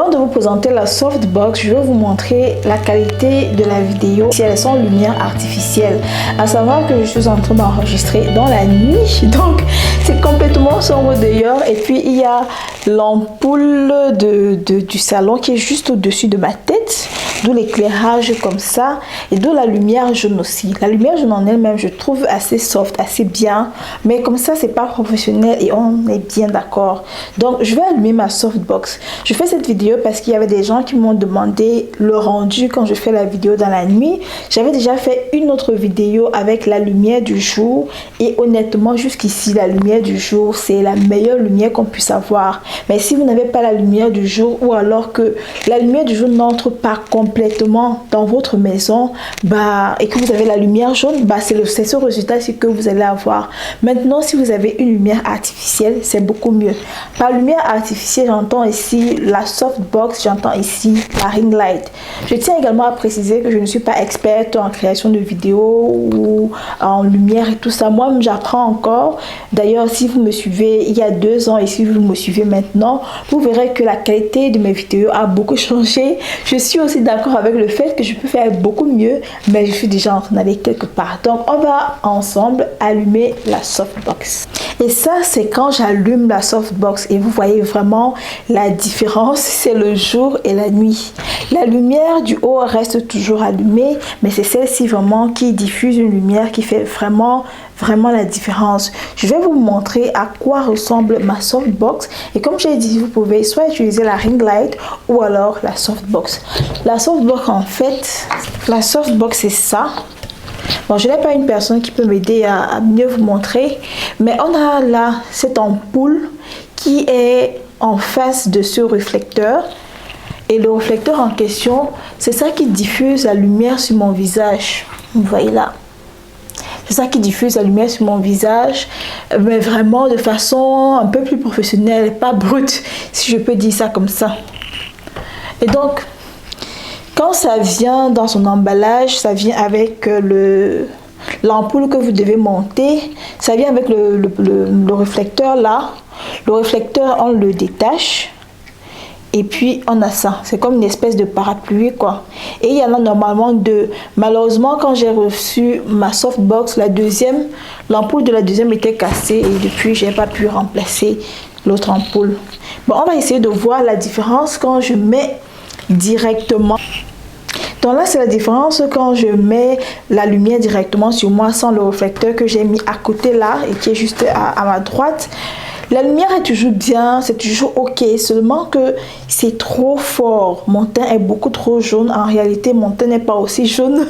Avant de vous présenter la softbox, je vais vous montrer la qualité de la vidéo si elle est sans lumière artificielle. À savoir que je suis en train d'enregistrer dans la nuit, donc c'est complètement sombre dehors. Et puis il y a l'ampoule du salon qui est juste au-dessus de ma tête, d'où l'éclairage comme ça et d'où la lumière jaune aussi. La lumière jaune en elle-même, je trouve assez soft, assez bien, mais comme ça c'est pas professionnel et on est bien d'accord. Donc je vais allumer ma softbox. Je fais cette vidéo parce qu'il y avait des gens qui m'ont demandé le rendu quand je fais la vidéo dans la nuit. J'avais déjà fait une autre vidéo avec la lumière du jour et honnêtement jusqu'ici la lumière du jour c'est la meilleure lumière qu'on puisse avoir. Mais si vous n'avez pas la lumière du jour ou alors que la lumière du jour n'entre pas complètement dans votre maison et que vous avez la lumière jaune, c'est ce résultat que vous allez avoir. Maintenant si vous avez une lumière artificielle c'est beaucoup mieux. Par lumière artificielle j'entends ici la softbox, j'entends ici la ring light. Je tiens également à préciser que je ne suis pas experte en création de vidéos ou en lumière et tout ça. Moi-même j'apprends encore. D'ailleurs si vous me suivez il y a 2 ans et si vous me suivez maintenant, vous verrez que la qualité de mes vidéos a beaucoup changé. Je suis aussi d'accord avec le fait que je peux faire beaucoup mieux, mais je suis déjà en train d'aller quelque part. Donc on va ensemble allumer la softbox. Et ça c'est quand j'allume la softbox et vous voyez vraiment la différence, c'est le jour et la nuit. La lumière du haut reste toujours allumée, mais c'est celle-ci vraiment qui diffuse une lumière qui fait vraiment la différence. Je vais vous montrer à quoi ressemble ma softbox et comme j'ai dit, vous pouvez soit utiliser la ring light ou alors la softbox. La softbox en fait, la softbox c'est ça. Bon, je n'ai pas une personne qui peut m'aider à mieux vous montrer, mais on a là cette ampoule qui est en face de ce réflecteur et le réflecteur en question, c'est ça qui diffuse la lumière sur mon visage. Vous voyez là, c'est ça qui diffuse la lumière sur mon visage, mais vraiment de façon un peu plus professionnelle, pas brute, si je peux dire ça comme ça. Et donc quand ça vient dans son emballage, ça vient avec l'ampoule que vous devez monter. Ça vient avec le réflecteur là. Le réflecteur, on le détache. Et puis on a ça. C'est comme une espèce de parapluie quoi. Et il y en a normalement 2. Malheureusement, quand j'ai reçu ma softbox, l'ampoule de la deuxième était cassée. Et depuis, j'ai pas pu remplacer l'autre ampoule. Bon, on va essayer de voir la différence quand je mets directement. Donc là c'est la différence quand je mets la lumière directement sur moi sans le réflecteur que j'ai mis à côté là et qui est juste à ma droite. La lumière est toujours bien, c'est toujours ok, seulement que c'est trop fort. Mon teint est beaucoup trop jaune. En réalité, mon teint n'est pas aussi jaune.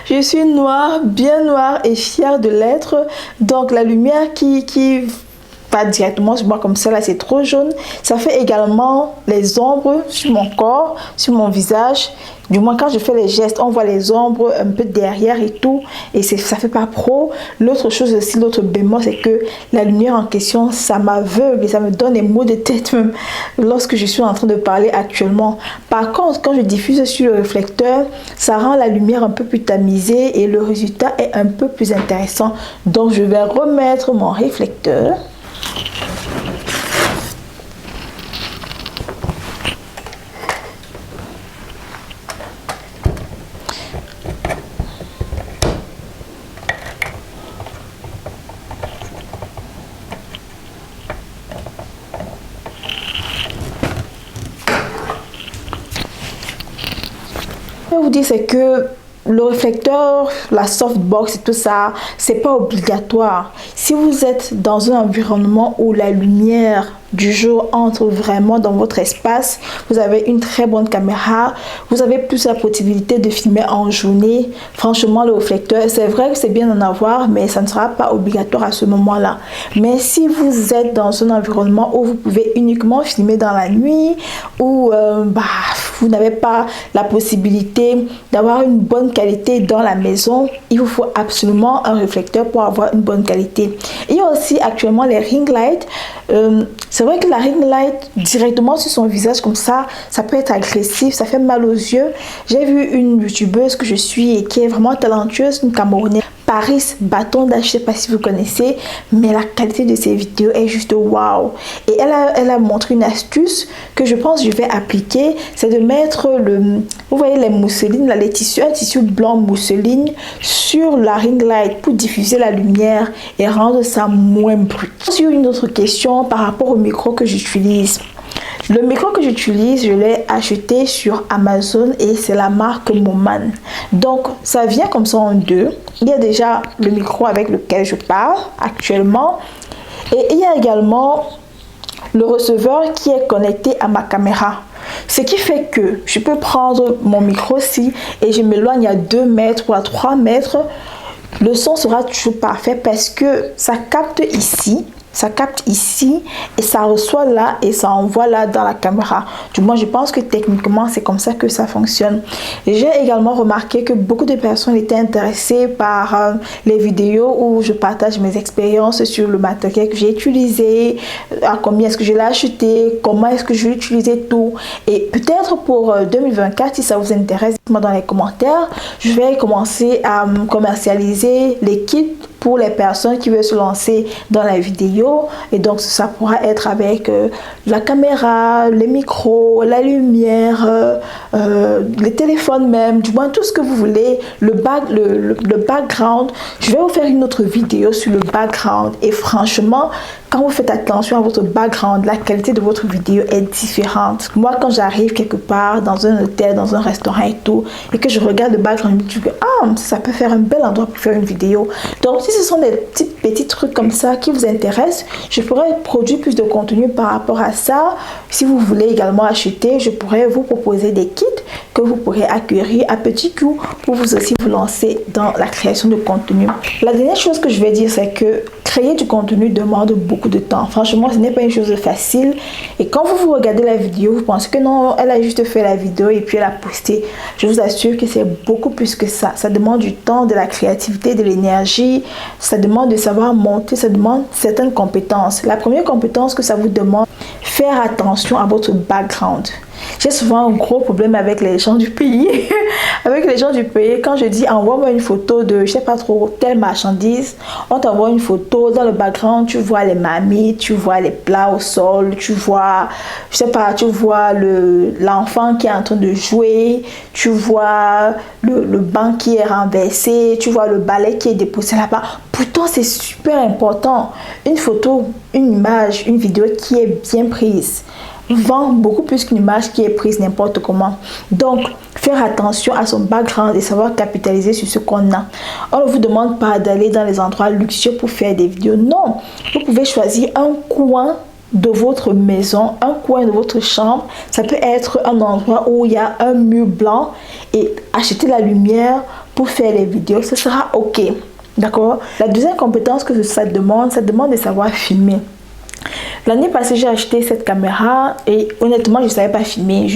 Je suis noire, bien noire et fière de l'être. Donc la lumière qui va directement sur moi comme ça, là c'est trop jaune. Ça fait également les ombres sur mon corps, sur mon visage. Du moins quand je fais les gestes, on voit les ombres un peu derrière et tout. Et ça fait pas pro. L'autre chose aussi, l'autre bémol, c'est que la lumière en question, ça m'aveugle et ça me donne des maux de tête même lorsque je suis en train de parler actuellement. Par contre, quand je diffuse sur le réflecteur, ça rend la lumière un peu plus tamisée et le résultat est un peu plus intéressant. Donc je vais remettre mon réflecteur. Je vais vous dire c'est que le réflecteur, la softbox et tout ça, c'est pas obligatoire. Si vous êtes dans un environnement où la lumière du jour entre vraiment dans votre espace, vous avez une très bonne caméra, vous avez plus la possibilité de filmer en journée. Franchement, le réflecteur, c'est vrai que c'est bien d'en avoir, mais ça ne sera pas obligatoire à ce moment-là. Mais si vous êtes dans un environnement où vous pouvez uniquement filmer dans la nuit, ou vous n'avez pas la possibilité d'avoir une bonne qualité dans la maison, il vous faut absolument un réflecteur pour avoir une bonne qualité. Il y a aussi actuellement les ring lights. C'est vrai que la ring light directement sur son visage comme ça peut être agressif, ça fait mal aux yeux. J'ai vu une youtubeuse que je suis et qui est vraiment talentueuse, une Camerounaise. Paris Batonda, je sais pas si vous connaissez, mais la qualité de ses vidéos est juste waouh. Et elle a montré une astuce que je pense que je vais appliquer, c'est de mettre vous voyez les mousselines, là, les tissus, un tissu blanc mousseline sur la ring light pour diffuser la lumière et rendre ça moins brut. Sur une autre question par rapport au micro que j'utilise. Le micro que j'utilise, je l'ai acheté sur Amazon et c'est la marque Moman. Donc, ça vient comme ça en deux. Il y a déjà le micro avec lequel je parle actuellement. Et il y a également le receveur qui est connecté à ma caméra. Ce qui fait que je peux prendre mon micro-ci et je m'éloigne à 2 mètres ou à 3 mètres. Le son sera toujours parfait parce que ça capte ici. Ça capte ici et ça reçoit là et ça envoie là dans la caméra. Du moins, je pense que techniquement, c'est comme ça que ça fonctionne. J'ai également remarqué que beaucoup de personnes étaient intéressées par les vidéos où je partage mes expériences sur le matériel que j'ai utilisé, à combien est-ce que je l'ai acheté, comment est-ce que je l'ai utilisé, tout. Et peut-être pour 2024, si ça vous intéresse, dites-moi dans les commentaires, je vais commencer à commercialiser les kits pour les personnes qui veulent se lancer dans la vidéo. Et donc ça pourra être avec la caméra, les micros, la lumière, les téléphones même, du moins tout ce que vous voulez, le background. Je vais vous faire une autre vidéo sur le background et franchement, quand vous faites attention à votre background, la qualité de votre vidéo est différente. Moi, quand j'arrive quelque part, dans un hôtel, dans un restaurant et tout, et que je regarde le background, je me dis que ça peut faire un bel endroit pour faire une vidéo. Donc, si ce sont des petits trucs comme ça qui vous intéressent, je pourrais produire plus de contenu par rapport à ça. Si vous voulez également acheter, je pourrais vous proposer des kits que vous pourrez acquérir à petit coût pour vous aussi vous lancer dans la création de contenu. La dernière chose que je vais dire, c'est que créer du contenu demande beaucoup de temps. Franchement, ce n'est pas une chose facile. Et quand vous regardez la vidéo, vous pensez que non, elle a juste fait la vidéo et puis elle a posté. Je vous assure que c'est beaucoup plus que ça. Ça demande du temps, de la créativité, de l'énergie. Ça demande de savoir monter. Ça demande certaines compétences. La première compétence que ça vous demande, faire attention à votre background. J'ai souvent un gros problème avec les gens du pays. Avec les gens du pays, quand je dis envoie-moi une photo de, je sais pas trop, telle marchandise, on t'envoie une photo, dans le background, tu vois les mamies, tu vois les plats au sol, tu vois, je sais pas, tu vois l'enfant qui est en train de jouer, tu vois le banc qui est renversé, tu vois le balai qui est déposé là-bas. Pourtant, c'est super important. Une photo, une image, une vidéo qui est bien prise vend beaucoup plus qu'une image qui est prise n'importe comment. Donc, faire attention à son background et savoir capitaliser sur ce qu'on a. On ne vous demande pas d'aller dans les endroits luxueux pour faire des vidéos. Non, vous pouvez choisir un coin de votre maison, un coin de votre chambre. Ça peut être un endroit où il y a un mur blanc et acheter la lumière pour faire les vidéos. Ce sera OK. D'accord? La deuxième compétence que ça demande de savoir filmer. L'année passée, j'ai acheté cette caméra et honnêtement, je ne savais pas filmer.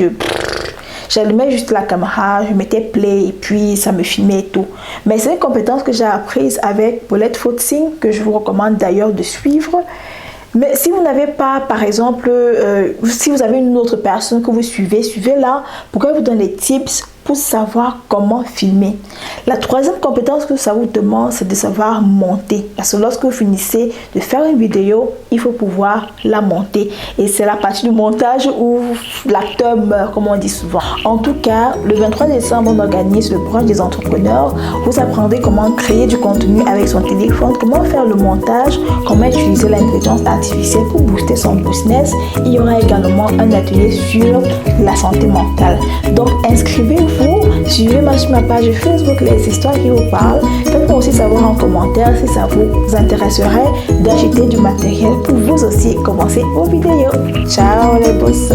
J'allumais juste la caméra, je mettais play et puis ça me filmait et tout. Mais c'est une compétence que j'ai apprise avec Paulette Fotzing, que je vous recommande d'ailleurs de suivre. Mais si vous n'avez pas, par exemple, si vous avez une autre personne que vous suivez, suivez-la pour qu'elle vous donne des tips pour savoir comment filmer. La troisième compétence que ça vous demande, c'est de savoir monter. Parce que lorsque vous finissez de faire une vidéo, il faut pouvoir la monter. Et c'est la partie du montage où l'acteur meurt, comme on dit souvent. En tout cas, le 23 décembre, on organise le brunch des entrepreneurs. Vous apprendrez comment créer du contenu avec son téléphone, comment faire le montage, comment utiliser l'intelligence artificielle pour booster son business. Il y aura également un atelier sur la santé mentale. Donc, inscrivez-vous. Suivez-moi sur ma page Facebook Les Histoires qui vous parlent. Faites-moi aussi savoir en commentaire si ça vous intéresserait d'acheter du matériel pour vous aussi commencer vos vidéos. Ciao les boss!